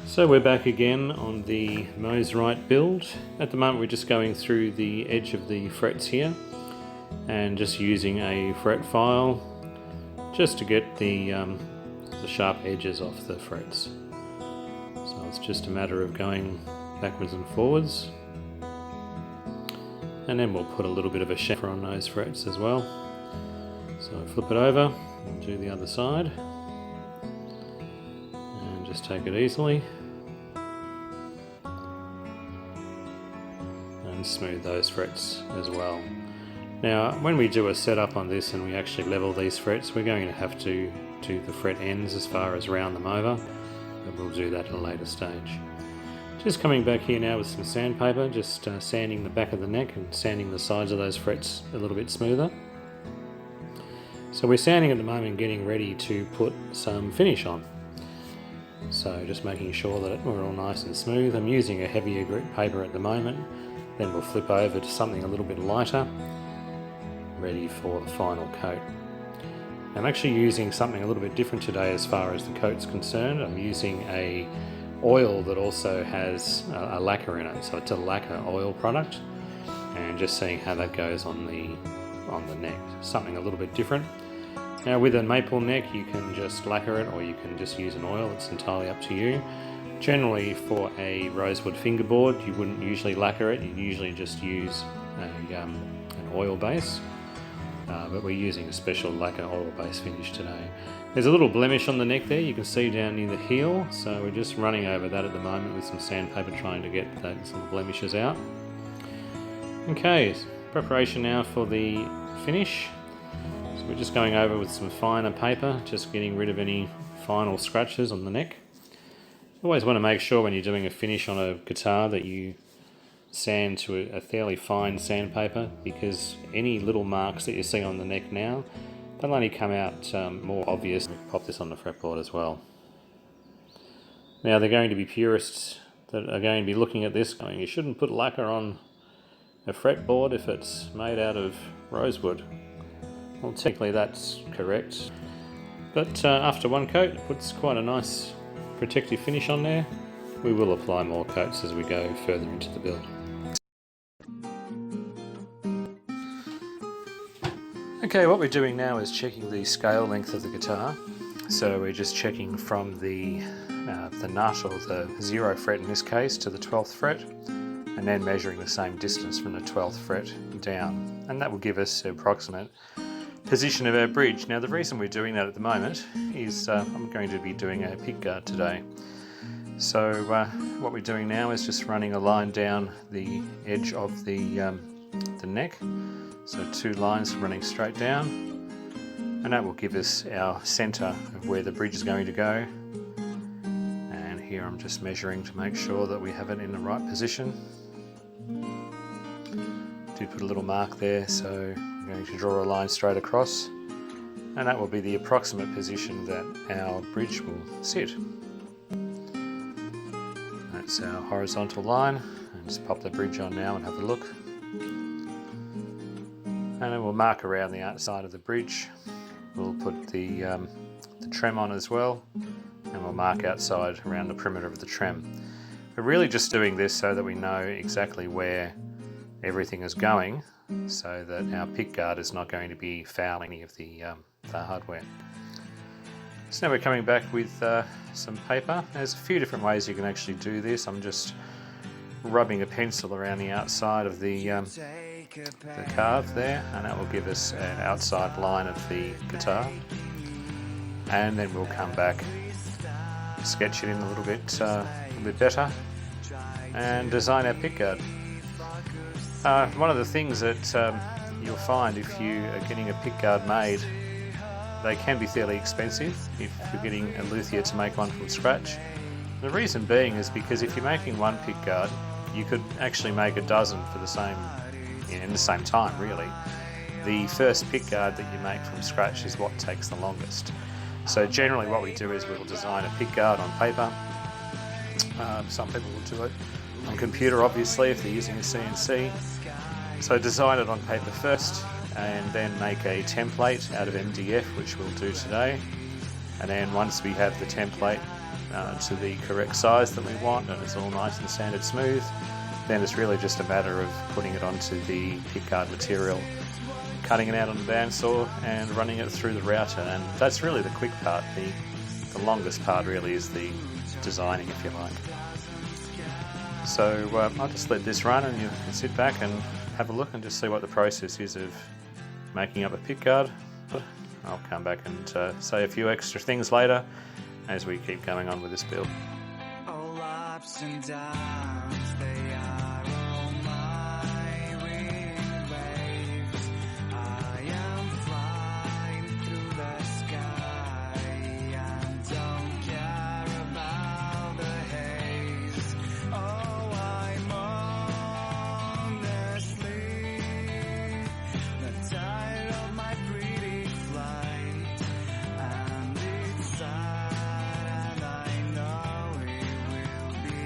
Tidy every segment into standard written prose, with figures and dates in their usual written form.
So we're back again on the Mosrite build. At the moment we're just going through the edge of the frets here and just using a fret file just to get the sharp edges off the frets. So it's just a matter of going backwards and forwards, and then we'll put a little bit of a chamfer on those frets as well. So flip it over and do the other side and just take it easily and smooth those frets as well. Now when we do a setup on this and we actually level these frets, we're going to have to do the fret ends as far as round them over, but we'll do that at a later stage. Just coming back here now with some sandpaper, just sanding the back of the neck and sanding the sides of those frets a little bit smoother. So we're sanding at the moment, getting ready to put some finish on. So just making sure that we're all nice and smooth. I'm using a heavier grit paper at the moment, then we'll flip over to something a little bit lighter, ready for the final coat. I'm actually using something a little bit different today as far as the coat's concerned. I'm using a oil that also has a lacquer in it, so it's a lacquer oil product, and just seeing how that goes on the neck. Something a little bit different. Now with a maple neck you can just lacquer it or you can just use an oil, it's entirely up to you. Generally for a rosewood fingerboard you wouldn't usually lacquer it, you usually just use an oil base, but we're using a special lacquer oil base finish today. There's a little blemish on the neck there, you can see down near the heel, so we're just running over that at the moment with some sandpaper, trying to get those little blemishes out. Okay, preparation now for the finish. So we're just going over with some finer paper, just getting rid of any final scratches on the neck. Always want to make sure when you're doing a finish on a guitar that you sand to a fairly fine sandpaper, because any little marks that you see on the neck now, they'll only come out more obvious. Pop this on the fretboard as well. Now they're going to be purists that are going to be looking at this going, you shouldn't put lacquer on a fretboard if it's made out of rosewood. Well, technically that's correct, but after one coat it puts quite a nice protective finish on there. We will apply more coats as we go further into the build. Okay, what we're doing now is checking the scale length of the guitar. So we're just checking from the nut, or the 0 fret in this case, to the 12th fret, and then measuring the same distance from the 12th fret down. And that will give us an approximate position of our bridge. Now the reason we're doing that at the moment is I'm going to be doing a pickguard today. So what we're doing now is just running a line down the edge of the neck. So 2 lines running straight down, and that will give us our centre of where the bridge is going to go. And here I'm just measuring to make sure that we have it in the right position. Did put a little mark there, so I'm going to draw a line straight across, and that will be the approximate position that our bridge will sit. That's our horizontal line, and just pop the bridge on now and have a look. And then we'll mark around the outside of the bridge. We'll put the trem on as well, and we'll mark outside around the perimeter of the trem. We're really just doing this so that we know exactly where everything is going, so that our pickguard is not going to be fouling any of the hardware. So now we're coming back with some paper. There's a few different ways you can actually do this. I'm just rubbing a pencil around the outside of the carve there, and that will give us an outside line of the guitar. And then we'll come back, sketch it in a little bit better, and design our pickguard. One of the things that you'll find if you are getting a pickguard made, they can be fairly expensive if you're getting a luthier to make one from scratch. The reason being is because if you're making one pickguard, you could actually make a dozen for the same in the same time, really. The first pickguard that you make from scratch is what takes the longest. So generally what we do is we'll design a pickguard on paper. Some people will do it on computer, obviously, if they're using a CNC. So design it on paper first, and then make a template out of MDF, which we'll do today. And then once we have the template, to the correct size that we want, and it's all nice and sanded smooth, then it's really just a matter of putting it onto the pickguard material, cutting it out on the bandsaw and running it through the router, and that's really the quick part. The longest part really is the designing, if you like. So I'll just let this run, and you can sit back and have a look and just see what the process is of making up a pickguard. I'll come back and say a few extra things later as we keep going on with this build. All ups and downs, they are all my waves. I am flying through the sky and don't care about the haze. Oh, I'm honestly not tired of my pretty flight, and it's sad, and I know it will be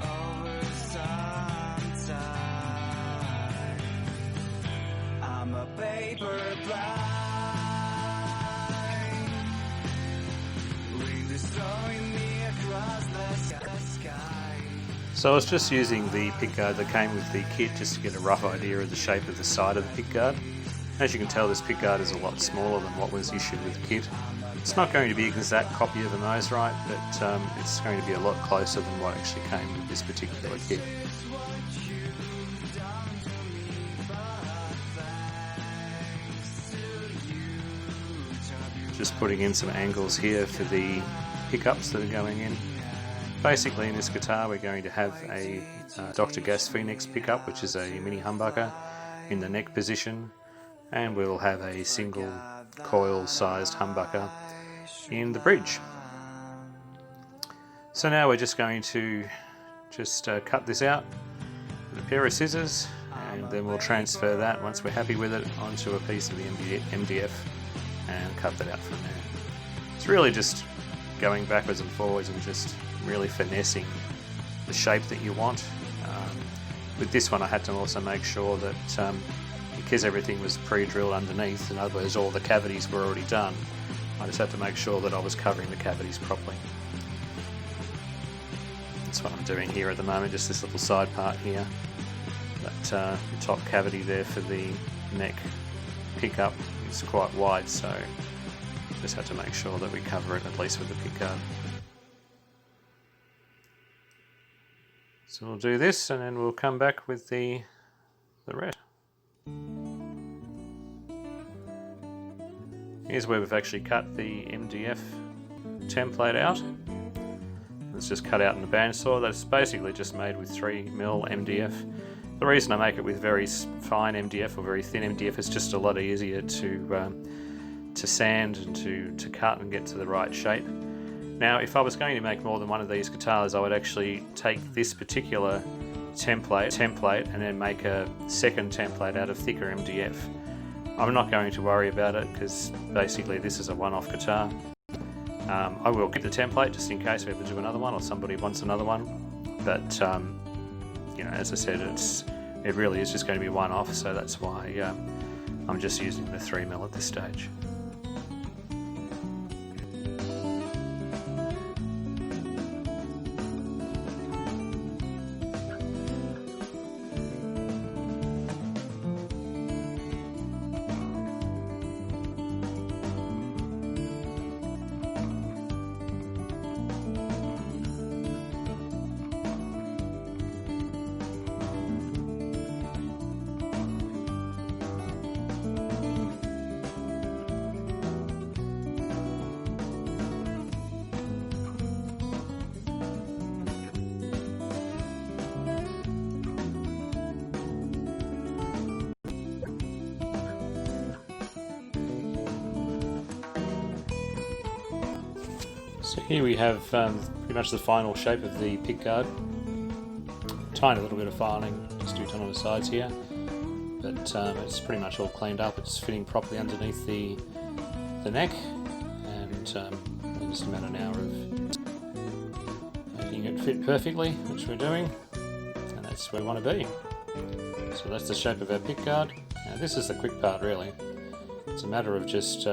over sometime. I'm a paper blind, wind is throwing me across the sky. So I was just using the pickguard that came with the kit just to get a rough idea of the shape of the side of the pickguard. As you can tell, this pickguard is a lot smaller than what was issued with the kit. It's not going to be an exact copy of a Mosrite, but it's going to be a lot closer than what actually came with this particular kit. Just putting in some angles here for the pickups that are going in. Basically in this guitar we're going to have a Dr. Gas Phoenix pickup, which is a mini humbucker in the neck position, and we'll have a single coil sized humbucker in the bridge. So now we're just going to cut this out with a pair of scissors, and then we'll transfer that, once we're happy with it, onto a piece of the MDF and cut that out from there. It's really just going backwards and forwards and just really finessing the shape that you want. With this one I had to also make sure that because everything was pre-drilled underneath, in other words all the cavities were already done, I just had to make sure that I was covering the cavities properly. That's what I'm doing here at the moment, just this little side part here. That top cavity there for the neck pickup is quite wide, so just had to make sure that we cover it at least with the pickguard. So we'll do this and then we'll come back with the rest. Here's where we've actually cut the MDF template out. It's just cut out in the bandsaw. That's basically just made with 3mm MDF. The reason I make it with very fine MDF or very thin MDF is just a lot easier to sand and to cut and get to the right shape. Now if I was going to make more than one of these guitars, I would actually take this particular template and then make a second template out of thicker MDF. I'm not going to worry about it because basically this is a one-off guitar. I will keep the template just in case we ever do another one or somebody wants another one, but you know, as I said, it really is just going to be one-off, so that's why I'm just using the 3mm at this stage. So here we have pretty much the final shape of the pickguard. Tiny little bit of filing just to be done on the sides here, but it's pretty much all cleaned up. It's fitting properly underneath the neck, and just a matter now of making it fit perfectly, which we're doing, and that's where we want to be. So that's the shape of our pickguard. Now this is the quick part really. It's a matter of just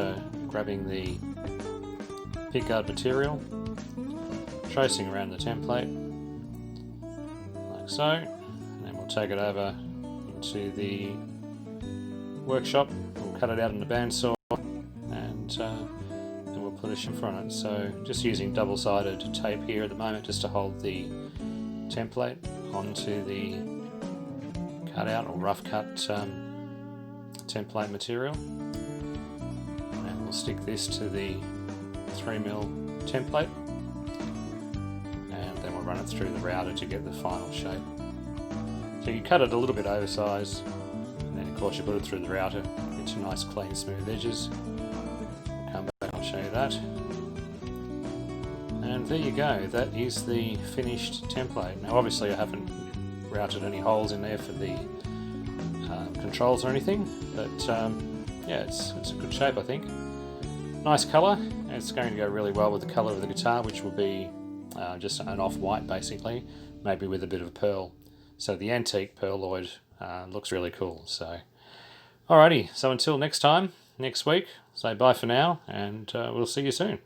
grabbing the pickguard material, tracing around the template, like so, and then we'll take it over into the workshop. We'll cut it out in the bandsaw, and then we'll put a chamfer on it. So just using double-sided tape here at the moment just to hold the template onto the cutout or rough cut template material, and we'll stick this to the 3mm template, and then we'll run it through the router to get the final shape. So you cut it a little bit oversized, and then of course you put it through the router into nice clean smooth edges. Come back, I'll show you that. And there you go, that is the finished template. Now obviously I haven't routed any holes in there for the controls or anything, but yeah, it's a good shape I think. Nice colour, and it's going to go really well with the colour of the guitar, which will be just an off-white basically, maybe with a bit of pearl. So the antique pearloid looks really cool. So alrighty, so until next time, next week, say bye for now, and we'll see you soon.